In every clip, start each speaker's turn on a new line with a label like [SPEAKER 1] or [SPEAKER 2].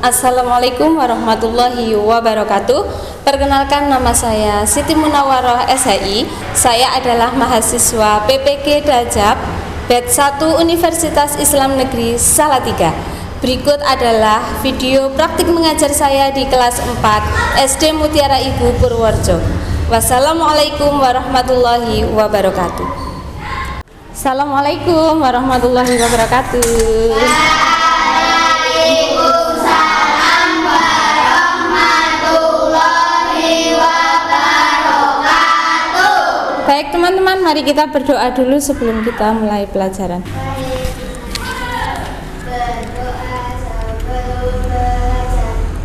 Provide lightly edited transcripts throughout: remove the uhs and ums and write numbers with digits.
[SPEAKER 1] Assalamualaikum warahmatullahi wabarakatuh. Perkenalkan, nama saya Siti Munawaroh SHI. Saya adalah mahasiswa PPG Dajab Batch 1 Universitas Islam Negeri Salatiga. Berikut adalah video praktik mengajar saya di kelas 4 SD Mutiara Ibu Purworejo. Wassalamualaikum warahmatullahi wabarakatuh. Assalamualaikum warahmatullahi wabarakatuh.
[SPEAKER 2] Waalaikumsalam warahmatullahi wabarakatuh.
[SPEAKER 1] Baik teman-teman, mari kita berdoa dulu sebelum kita mulai pelajaran.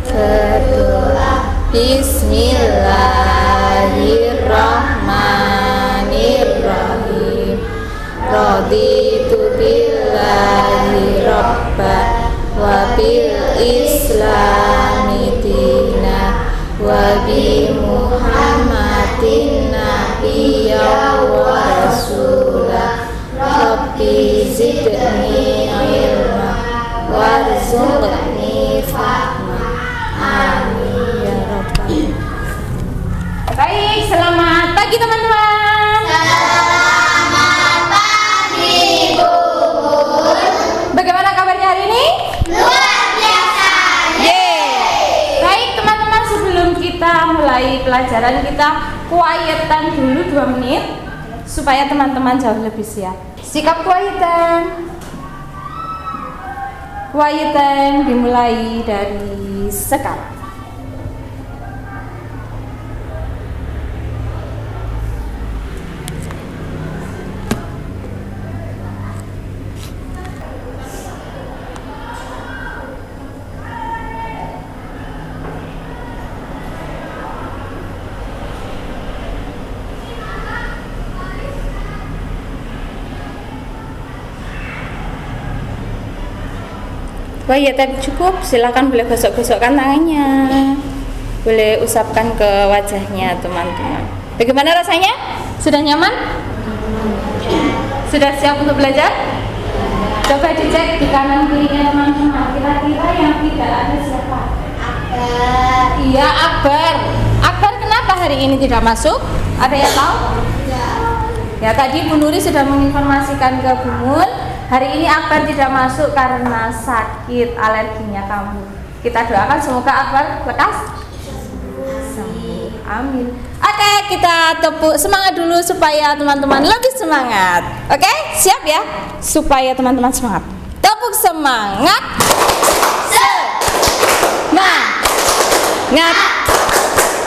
[SPEAKER 1] Berdoa. Bismillahirrahmanirrahim. Raditu billahi rabba wa bil islami dina wa bi muhammadin nabiyya wa rasulah. Rabbi zidni ilma warzuqni fahma. Amin ya rabbal. Baik, selamat pagi teman-teman.
[SPEAKER 2] Selamat pagi Bu.
[SPEAKER 1] Bagaimana kabarnya hari ini?
[SPEAKER 2] Luar biasa.
[SPEAKER 1] Yeay. Baik teman-teman, sebelum kita mulai pelajaran, kita kuayetan dulu 2 menit supaya teman-teman jauh lebih siap. Sikap kuayetan. Kuayetan dimulai dari sekarang. Wah ya, tadi cukup. Silakan boleh gosok-gosokkan tangannya, boleh usapkan ke wajahnya teman-teman. Bagaimana rasanya? Sudah nyaman? Sudah siap untuk belajar? Coba dicek di kanan kirinya teman-teman. Kira-kira yang tidak ada siapa?
[SPEAKER 2] Akbar.
[SPEAKER 1] Iya, Akbar. Akbar kenapa hari ini tidak masuk? Ada yang tahu? Ya, tadi Bu Nuri sudah menginformasikan ke Bu Mun. Hari ini Akbar tidak masuk karena sakit, alerginya kambuh. Kita doakan semoga Akbar lekas sembuh. Amin. Oke, kita tepuk semangat dulu supaya teman-teman lebih semangat. Oke, siap ya? Supaya teman-teman semangat. Tepuk semangat. Semangat.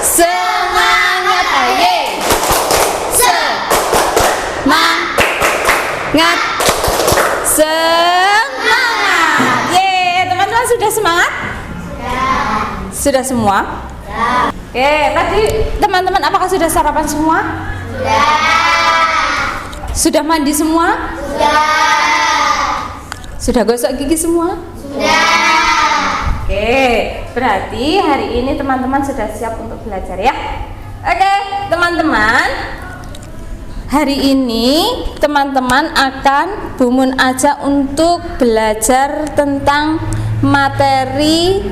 [SPEAKER 1] Semangat. Ayo. Semangat. Semangat. Yeay, teman-teman sudah semangat? Sudah semua? Oke, tadi teman-teman apakah sudah sarapan semua? Sudah mandi semua? Sudah gosok gigi semua? Oke, berarti hari ini teman-teman sudah siap untuk belajar ya? Oke, teman-teman, hari ini teman-teman akan Bu Mun ajak untuk belajar tentang materi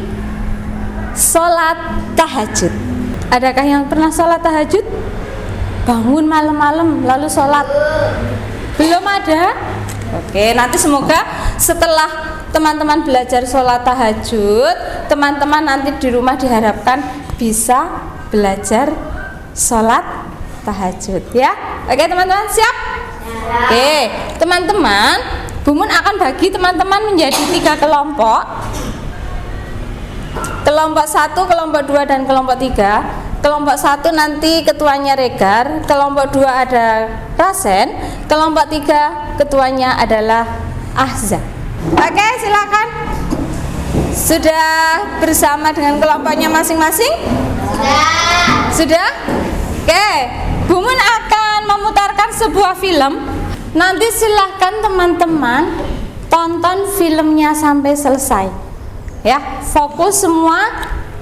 [SPEAKER 1] sholat tahajud. Adakah yang pernah sholat tahajud? Bangun malam-malam lalu sholat? Belum ada? Oke, nanti semoga setelah teman-teman belajar sholat tahajud, teman-teman nanti di rumah diharapkan bisa belajar sholat tahajud ya. Oke teman-teman, siap? Oke teman-teman, Bu Mun akan bagi teman-teman menjadi 3 kelompok. Kelompok 1, kelompok 2, dan kelompok 3. Kelompok 1 nanti ketuanya Regar, kelompok 2 ada Rasen, kelompok 3 ketuanya adalah Ahza. Oke, silakan. Sudah bersama dengan kelompoknya masing-masing? Sudah? Oke, Bu Mun akan memutarkan sebuah film. Nanti silahkan teman-teman tonton filmnya sampai selesai. Ya, fokus semua,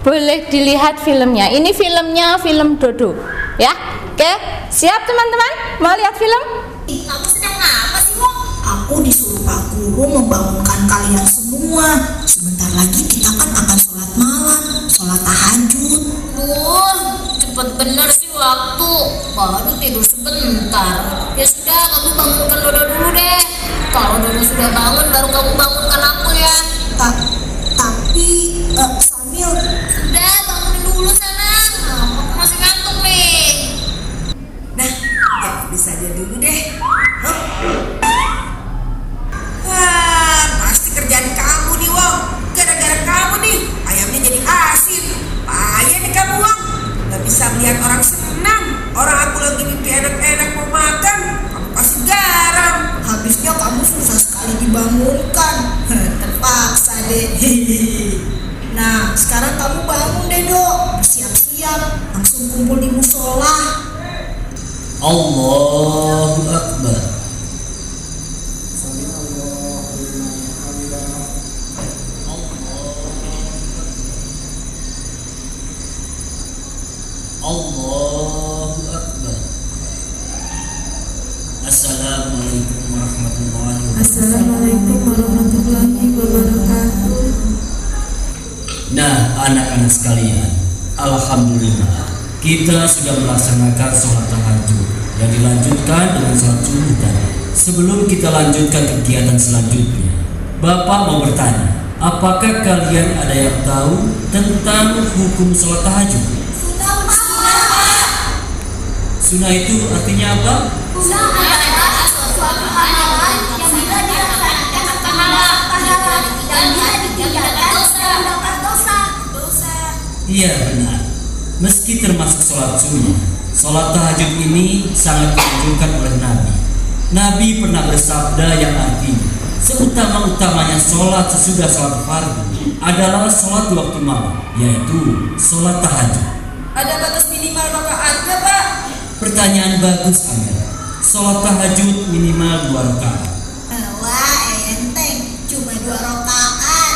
[SPEAKER 1] boleh dilihat filmnya. Ini filmnya film Dodo. Ya, oke, siap teman-teman? Mau lihat film?
[SPEAKER 2] Kamu sedang apa sih, Mo? Aku disuruh Pak Guru membangunkan kalian semua. Sebentar lagi kita kan akan sholat
[SPEAKER 3] cepet bener sih waktu, baru tidur sebentar. Ya sudah, kamu bangunkan Dodo dulu deh. Kalau Dodo sudah bangun, baru kamu bangunkan aku ya.
[SPEAKER 4] Tapi Samil,
[SPEAKER 3] Sudah, bangunin dulu sana. Aku masih ngantuk nih.
[SPEAKER 4] nah ya bisa aja dulu deh. Hup. Wah, pasti kerjaan kamu nih Wong. Gara-gara kamu nih ayamnya jadi asin. Payah nih kamu Wong. Gak bisa melihat orang senang. Orang aku lagi mimpi enak-enak mau makan, kamu kasih garam. Habisnya kamu susah sekali dibangunkan. Terpaksa deh. Nah, sekarang kamu bangun deh Dok. Bersiap-siap, langsung kumpul di musola.
[SPEAKER 5] Allahu Akbar. Allahu Akbar. Assalamualaikum warahmatullahi wabarakatuh.
[SPEAKER 4] Assalamualaikum warahmatullahi wabarakatuh.
[SPEAKER 5] Nah, anak-anak sekalian, alhamdulillah kita sudah melaksanakan sholat tahajud yang dilanjutkan dengan sholat subuh tadi. Sebelum kita lanjutkan kegiatan selanjutnya, Bapak mau bertanya, apakah kalian ada yang tahu tentang hukum sholat tahajud? Sunnah itu artinya apa? Iya benar. Meski termasuk sholat sunnah, sholat tahajud ini sangat dianjurkan oleh Nabi. Nabi pernah bersabda yang artinya, seutama-utamanya sholat sesudah sholat fardu adalah sholat di waktu malam, yaitu sholat tahajud.
[SPEAKER 4] Ada batas minimal rakaatnya, Pak?
[SPEAKER 5] Pertanyaan bagus, Amel. Sholat tahajud minimal 2 rakaat.
[SPEAKER 4] Wah, enteng. Cuma 2 rakaat.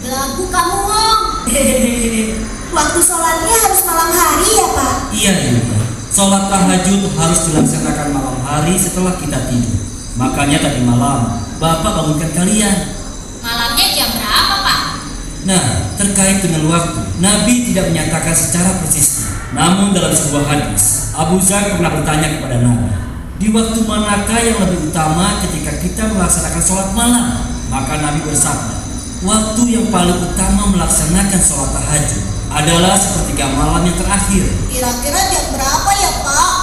[SPEAKER 2] Belagu kamu Wong.
[SPEAKER 4] Waktu sholatnya harus malam hari ya, Pak?
[SPEAKER 5] Iya juga. Sholat tahajud harus dilaksanakan malam hari setelah kita tidur. Makanya tadi malam Bapak bangunkan kalian.
[SPEAKER 3] Malamnya jam berapa, Pak?
[SPEAKER 5] Nah, terkait dengan waktu, Nabi tidak menyatakan secara persis. Namun dalam sebuah hadis, Abu Zar pernah bertanya kepada Nabi, di waktu manakah yang lebih utama ketika kita melaksanakan sholat malam? Maka Nabi bersabda, waktu yang paling utama melaksanakan sholat tahajud adalah sepertiga malam yang terakhir.
[SPEAKER 4] Kira-kira jam berapa ya, Pak?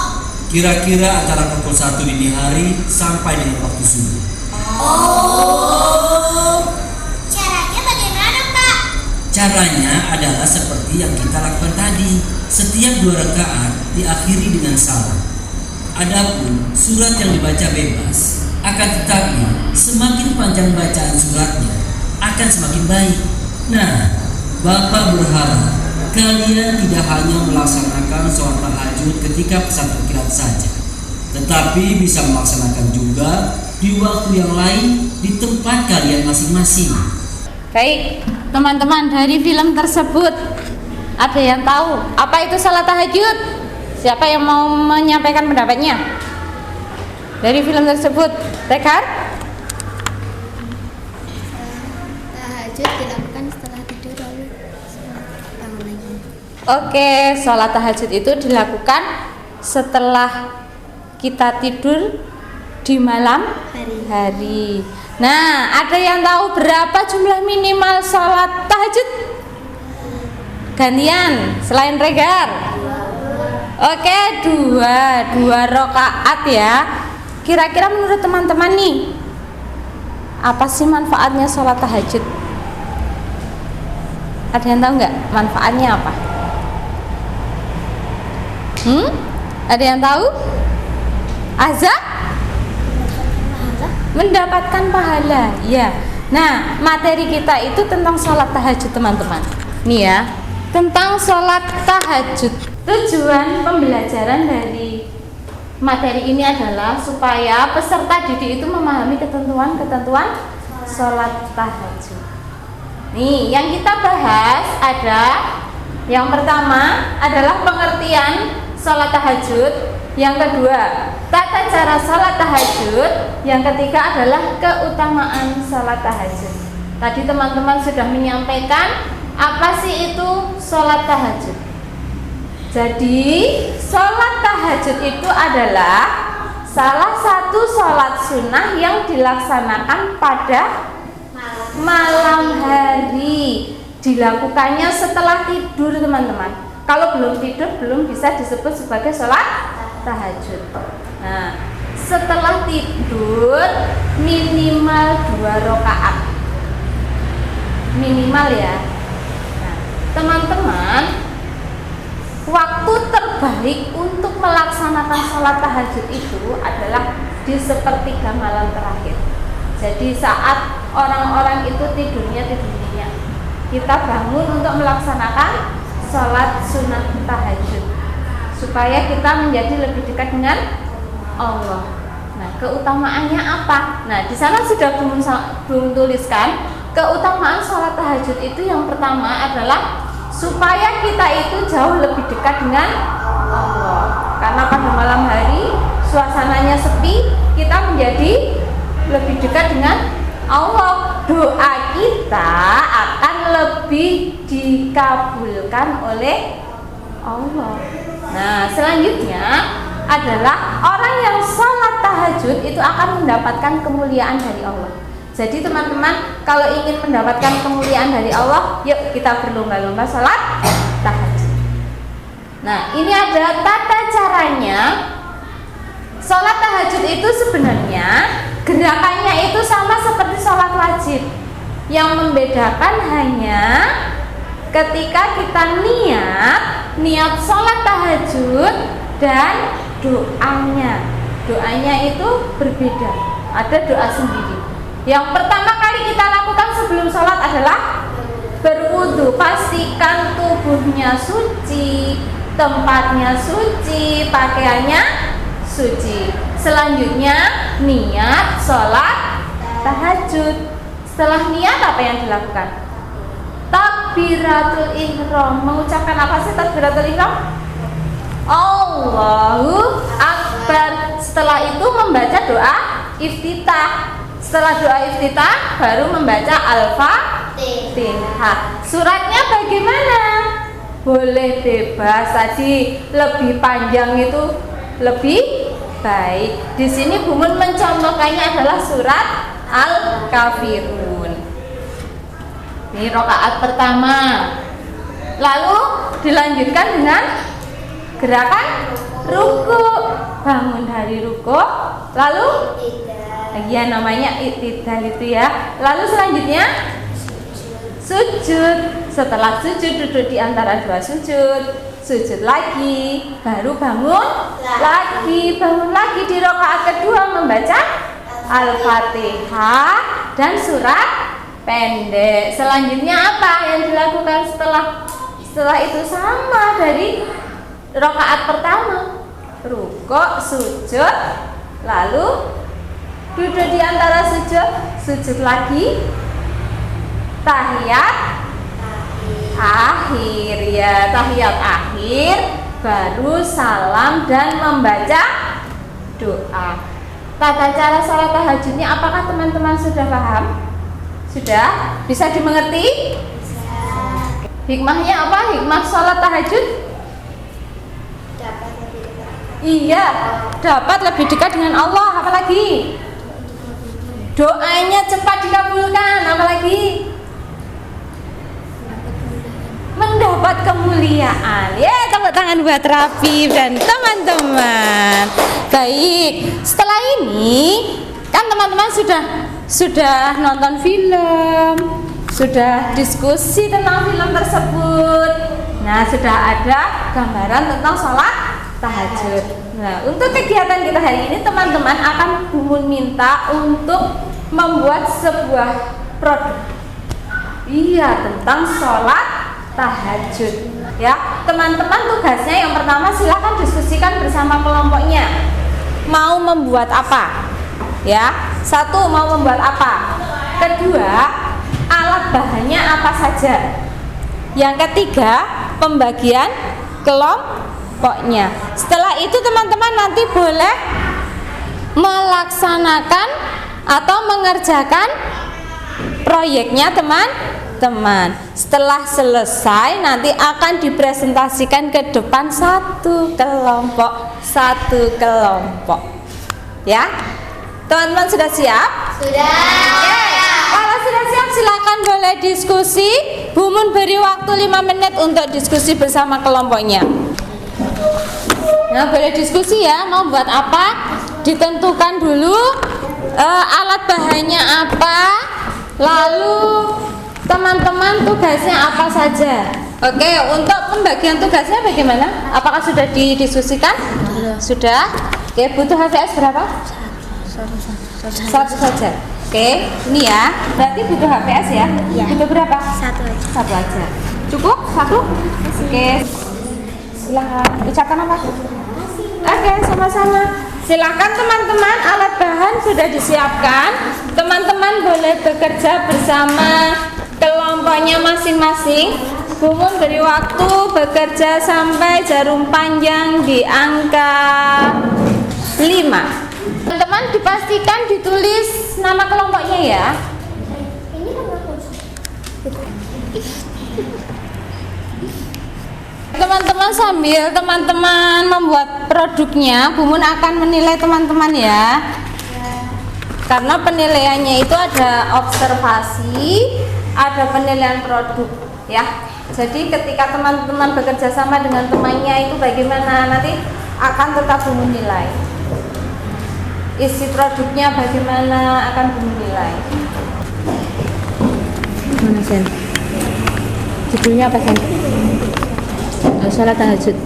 [SPEAKER 5] Kira-kira antara pukul 1 dini hari sampai dengan waktu subuh.
[SPEAKER 2] Caranya bagaimana Pak?
[SPEAKER 5] Caranya adalah seperti yang kita lakukan tadi. Setiap 2 rakaat diakhiri dengan salam. Adapun surat yang dibaca bebas, akan tetapi semakin panjang bacaan suratnya akan semakin baik. Nah, Bapak berharap kalian tidak hanya melaksanakan sholat tahajud ketika pesantren kilat saja, tetapi bisa melaksanakan juga di waktu yang lain di tempat kalian masing-masing.
[SPEAKER 1] Baik, teman-teman, dari film tersebut ada yang tahu apa itu salat tahajud? Siapa yang mau menyampaikan pendapatnya? Dari film tersebut, Rekar?
[SPEAKER 2] Tahajud dilakukan setelah tidur lalu bangun lagi.
[SPEAKER 1] Oke, sholat tahajud itu dilakukan setelah kita tidur di malam hari. Nah, ada yang tahu berapa jumlah minimal sholat tahajud? Gantian, selain Regar. Oke, dua rakaat ya. Kira-kira menurut teman-teman nih, apa sih manfaatnya sholat tahajud? Ada yang tahu nggak manfaatnya apa? Ada yang tahu? Azza? Mendapatkan pahala. Ya. Nah, materi kita itu tentang sholat tahajud, teman-teman. Nih ya, tentang sholat tahajud. Tujuan pembelajaran dari materi ini adalah supaya peserta didik itu memahami ketentuan-ketentuan sholat tahajud. Nih, yang kita bahas ada yang pertama adalah pengertian sholat tahajud, yang kedua tata cara sholat tahajud, yang ketiga adalah keutamaan sholat tahajud. Tadi teman-teman sudah menyampaikan apa sih itu sholat tahajud. Jadi sholat tahajud itu adalah salah satu sholat sunnah yang dilaksanakan pada malam hari. Dilakukannya setelah tidur teman-teman. Kalau belum tidur belum bisa disebut sebagai sholat tahajud. Nah, setelah tidur minimal 2 rakaat. Minimal ya. Nah, teman-teman, waktu terbaik untuk melaksanakan sholat tahajud itu adalah di sepertiga malam terakhir. Jadi saat orang-orang itu tidurnya nyenyak, kita bangun untuk melaksanakan sholat sunnah tahajud supaya kita menjadi lebih dekat dengan Allah. Nah, keutamaannya apa? Nah, di sana sudah belum tuliskan keutamaan sholat tahajud itu. Yang pertama adalah supaya kita itu jauh lebih dekat dengan Allah. Karena pada malam hari suasananya sepi, kita menjadi lebih dekat dengan Allah. Doa kita akan lebih dikabulkan oleh Allah. Nah, selanjutnya adalah orang yang sholat tahajud itu akan mendapatkan kemuliaan dari Allah. Jadi teman-teman, kalau ingin mendapatkan kemuliaan dari Allah, yuk kita berlomba-lomba sholat tahajud. Nah, ini ada tata caranya. Sholat tahajud itu sebenarnya gerakannya itu sama seperti sholat wajib. Yang membedakan hanya ketika kita niat sholat tahajud dan doanya. Doanya itu berbeda. Ada doa sendiri. Yang pertama kali kita lakukan sebelum sholat adalah berwudu. Pastikan tubuhnya suci, tempatnya suci, pakaiannya suci. Selanjutnya niat sholat tahajud. Setelah niat apa yang dilakukan? Takbiratul ihram. Mengucapkan apa sih takbiratul ihram? Allahu Akbar. Setelah itu membaca doa iftitah. Setelah doa iftitah baru membaca Al-Fatihah. Suratnya bagaimana? Boleh bebas. Tadi lebih panjang itu lebih baik. Di sini Bu Mun mencontohkannya adalah surat Al-Kafirun. Ini rakaat pertama. Lalu dilanjutkan dengan gerakan ruku. Bangun dari ruku, lalu ya namanya i'tidal itu ya. Lalu selanjutnya sujud. Setelah sujud duduk di antara dua sujud. Sujud lagi, baru bangun lagi, bangun lagi di rakaat kedua membaca Al-Fatihah dan surat pendek. Selanjutnya apa yang dilakukan setelah itu? Sama dari rakaat pertama. Rukuk, sujud, lalu duduk di antara sujud lagi, tahiyat akhir ya, tahiyat akhir, baru salam dan membaca doa. Tata cara sholat tahajudnya apakah teman-teman sudah paham? Sudah? Bisa dimengerti? Hikmahnya apa? Hikmah sholat tahajud? Iya, dapat lebih dekat dengan Allah. Apalagi? Doanya cepat dikabulkan. Apalagi? Mendapat kemuliaan. Ya, tepuk tangan buat Rafi dan teman-teman. Baik, setelah ini kan teman-teman sudah nonton film, sudah diskusi tentang film tersebut. Nah, sudah ada gambaran tentang sholat tahajud. Nah, untuk kegiatan kita hari ini teman-teman akan Bu Mun minta untuk membuat sebuah produk. Iya, tentang sholat tahajud. Ya, teman-teman tugasnya yang pertama silakan diskusikan bersama kelompoknya. Mau membuat apa? Ya, satu mau membuat apa? Kedua, alat bahannya apa saja? Yang ketiga, pembagian kelompoknya. Setelah itu teman-teman nanti boleh melaksanakan atau mengerjakan proyeknya teman. Setelah selesai nanti akan dipresentasikan ke depan satu kelompok. Ya, teman-teman sudah siap?
[SPEAKER 2] Sudah.
[SPEAKER 1] Kalau sudah siap silakan boleh diskusi. Bu Mun beri waktu 5 menit untuk diskusi bersama kelompoknya. Nah, boleh diskusi ya, mau buat apa? Ditentukan dulu alat bahannya apa, lalu teman-teman tugasnya apa saja. Oke, untuk pembagian tugasnya bagaimana? Apakah sudah didiskusikan? Sudah. Oke, butuh HVS berapa? Satu saja. Oke, ini ya. Berarti butuh HVS ya?
[SPEAKER 2] Iya.
[SPEAKER 1] Butuh berapa?
[SPEAKER 2] Satu aja.
[SPEAKER 1] Satu aja. Cukup? Satu? Oke. Silahkan. Ucapkan apa? Oke, sama-sama. Silakan teman-teman, alat bahan sudah disiapkan. Teman-teman boleh bekerja bersama kelompoknya masing-masing. Bu Mun beri waktu bekerja sampai jarum panjang di angka 5. Teman-teman dipastikan ditulis nama kelompoknya ya. Teman-teman sambil teman-teman membuat produknya, Bu Mun akan menilai teman-teman ya. Karena penilaiannya itu ada observasi, ada penilaian produk ya. Jadi ketika teman-teman bekerja sama dengan temannya itu bagaimana, nanti akan tetap Bu Mun nilai. Isi produknya bagaimana akan Bu Mun nilai. Mana Sen? Judulnya apa Sen? Salat tahajud.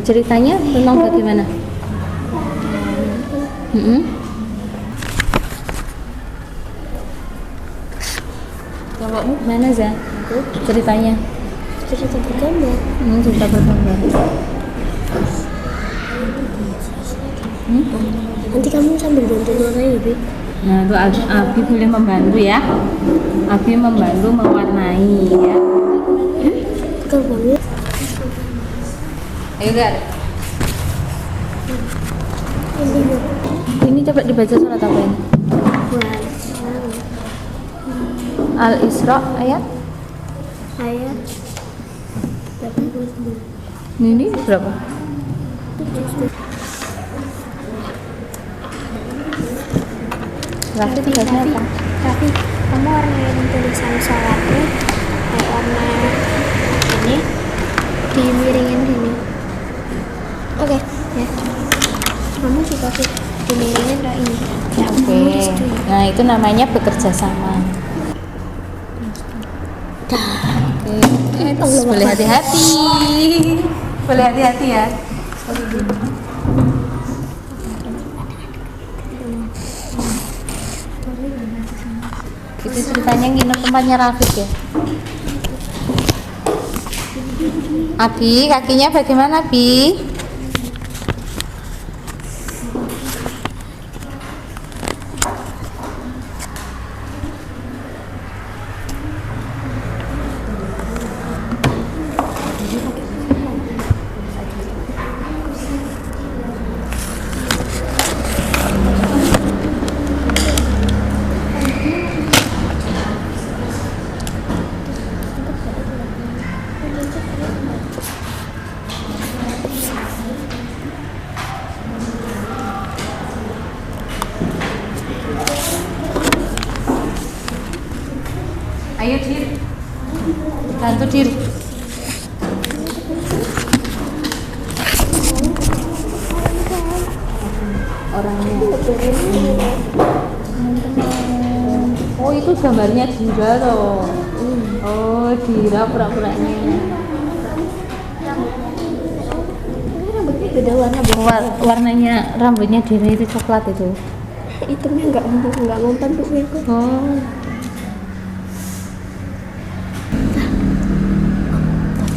[SPEAKER 1] Ceritanya tentang bagaimana? Kelompokmu mana Za? Ceritanya?
[SPEAKER 2] Cerita bergambar.
[SPEAKER 1] Cerita bergambar.
[SPEAKER 2] Nanti kamu sambil bantu warnai ya, Bi.
[SPEAKER 1] Nah, itu Abi boleh membantu ya. Abi membantu mewarnai ya.
[SPEAKER 2] Kau banget.
[SPEAKER 1] Ayo Gar. Ini coba dibaca surat apa ini? Al-Isra ayat?
[SPEAKER 2] Ayat 89.
[SPEAKER 1] Ini berapa? Raffi tugasnya apa?
[SPEAKER 2] Raffi, kamu warnain tulisan sholatnya kayak warna ini, dimiringin gini. Oke, ya. Kamu juga dimiringin kayak ini. Ya,
[SPEAKER 1] Oke. Nah, itu namanya bekerja sama. Oke. Boleh hati-hati. Boleh hati-hati ya. Itu ceritanya nginep tempatnya Rafiq ya. Abi, kakinya bagaimana Abi? Ayo Dir, bantu Dir. Orangnya. Oh itu gambarnya Dira loh. Oh Dira pura-puranya.
[SPEAKER 2] Rambutnya beda warna.
[SPEAKER 1] Warnanya rambutnya Dira itu coklat itu.
[SPEAKER 2] Hitamnya nggak ngumpan tuh aku.
[SPEAKER 1] Oh.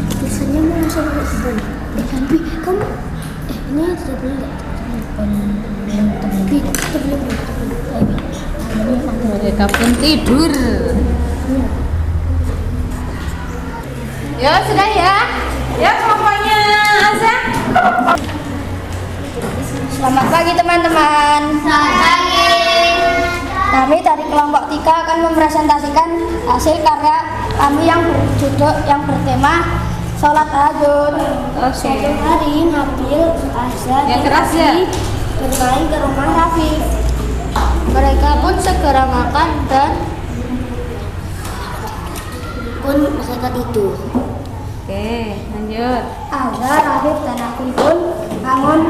[SPEAKER 2] Tulisannya mau langsung ke depan. Tapi kamu ini sudah belum.
[SPEAKER 1] Mereka pun tidur. Ya sudah ya. Ya kelompoknya Azza.
[SPEAKER 2] Selamat pagi teman-teman. Selamat pagi. Kami dari kelompok 3 akan mempresentasikan hasil karya kami yang bertema sholat tahajud. Suatu hari Nabil, Azza,
[SPEAKER 1] Yang
[SPEAKER 2] dan
[SPEAKER 1] keras ya?
[SPEAKER 2] Abi bermain ke rumah Rafif. Mereka pun segera makan dan pun mereka tidur.
[SPEAKER 1] Oke, lanjut.
[SPEAKER 2] Azza, Rafif, dan Abi pun bangun.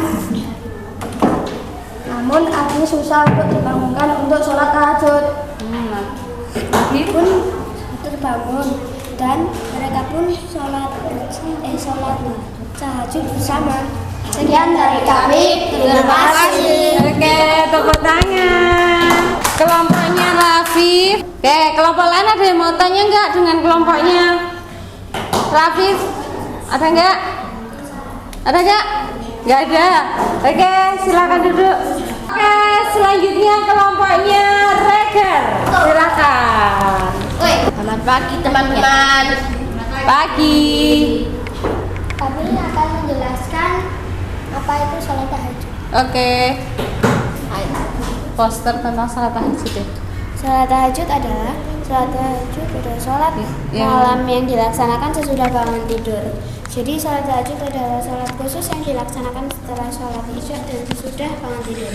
[SPEAKER 2] Namun Abi susah untuk dibangunkan untuk sholat tahajud.
[SPEAKER 1] Abi
[SPEAKER 2] Pun terbangun dan mereka pun sholat tahajud bersama. Sekian dari kami, terima kasih.
[SPEAKER 1] Oke, tepuk tangan. Kelompoknya Rafif. Oke, kelompok lain ada yang mau tanya nggak dengan kelompoknya Rafif? Ada nggak? Ada nggak? Nggak ada. Oke, silakan duduk. Oke, selanjutnya kelompoknya Reger. Silakan.
[SPEAKER 2] Selamat pagi teman-teman.
[SPEAKER 1] Pagi.
[SPEAKER 2] Kami akan menjelaskan apa itu sholat tahajud.
[SPEAKER 1] Oke. Poster tentang salat tahajud ya.
[SPEAKER 2] Sholat tahajud adalah sholat malam yang dilaksanakan sesudah bangun tidur. Jadi sholat tahajud adalah sholat khusus yang dilaksanakan setelah sholat isya dan sesudah bangun tidur.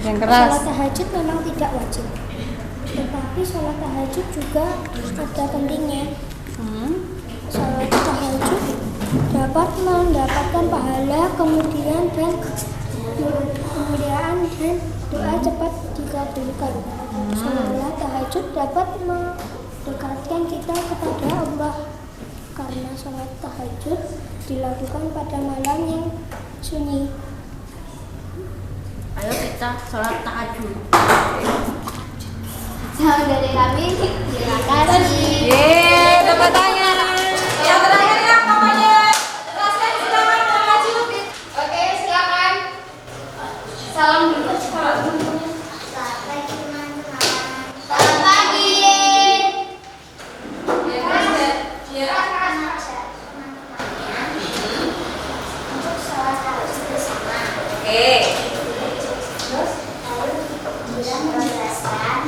[SPEAKER 1] Yang keras.
[SPEAKER 2] Sholat tahajud memang tidak wajib, tetapi sholat tahajud juga ada pentingnya. Sholat tahajud dapat mendapatkan pahala, kemudian dan kemuliaan dan doa cepat dikabulkan. Sholat tahajud dapat mendekatkan kita kepada Allah karena sholat tahajud dilakukan pada malam yang sunyi.
[SPEAKER 3] Ayo kita sholat tahajud.
[SPEAKER 2] Salam dari kami, terima kasih.
[SPEAKER 1] Yeay, tepuk tangan. Yang terakhir ya namanya. Silakan silakan maju.
[SPEAKER 2] Oke, silakan. Salam dulu. Selamat pagi. Untuk sholat tahajud bersama.
[SPEAKER 1] Oke.
[SPEAKER 2] Bila menjelaskan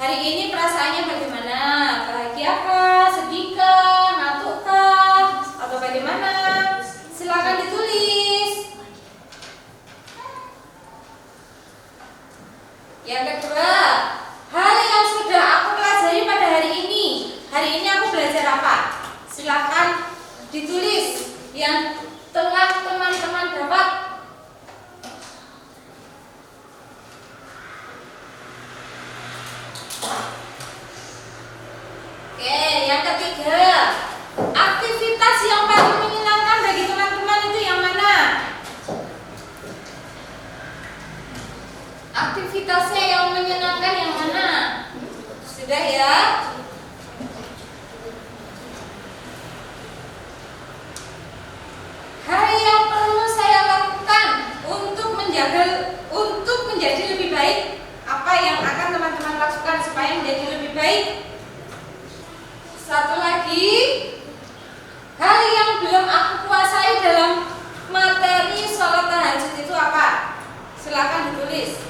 [SPEAKER 1] Hari ini perasaannya bagaimana? Bahagia kah? Sedih kah? Ngantuk kah? Atau bagaimana? Silakan ditulis. Yang kedua, hal yang sudah aku pelajari pada hari ini. Hari ini aku belajar apa? Silakan ditulis yang telah teman-teman dapat. Oke, yang ketiga, aktivitas yang paling menyenangkan bagi teman-teman itu yang mana? Aktivitasnya yang menyenangkan yang mana? Sudah ya? Hal yang perlu saya lakukan untuk menjadi lebih baik, apa yang akan teman-teman lakukan supaya menjadi lebih baik? Satu lagi, hal yang belum aku kuasai dalam materi sholat tahajud itu apa? Silakan ditulis.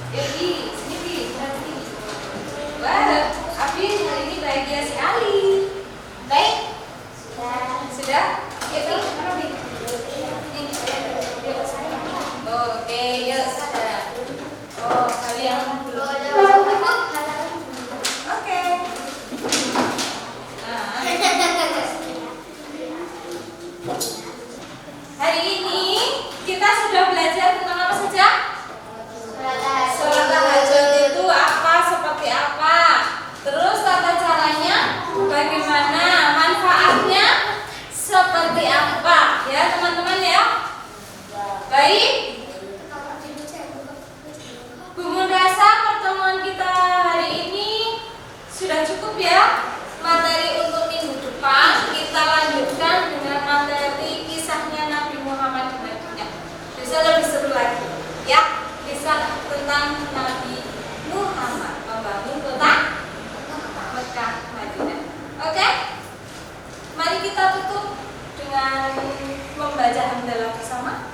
[SPEAKER 1] Jadi, sini, berarti. Wah, Abi hari ini bahagia sekali. Baik? Sudah? Jadi, mana Bi? Oke, ya sudah. Oh, kalian belum. Oke. Nah. Hari ini kita sudah belajar tentang apa saja? Sholat tahajud itu apa, seperti apa? Terus tata caranya bagaimana? Manfaatnya seperti apa? Ya teman-teman ya. Baik. Bumun rasa pertemuan kita hari ini sudah cukup ya. Materi untuk minggu depan kita lanjutkan dengan materi kisahnya Nabi Muhammad di Madinah. Bisa lebih seru lagi ya. Kisah tentang Nabi Muhammad membangun kota Mekah Madinah. Oke? Mari kita tutup dengan membaca hamdalah bersama.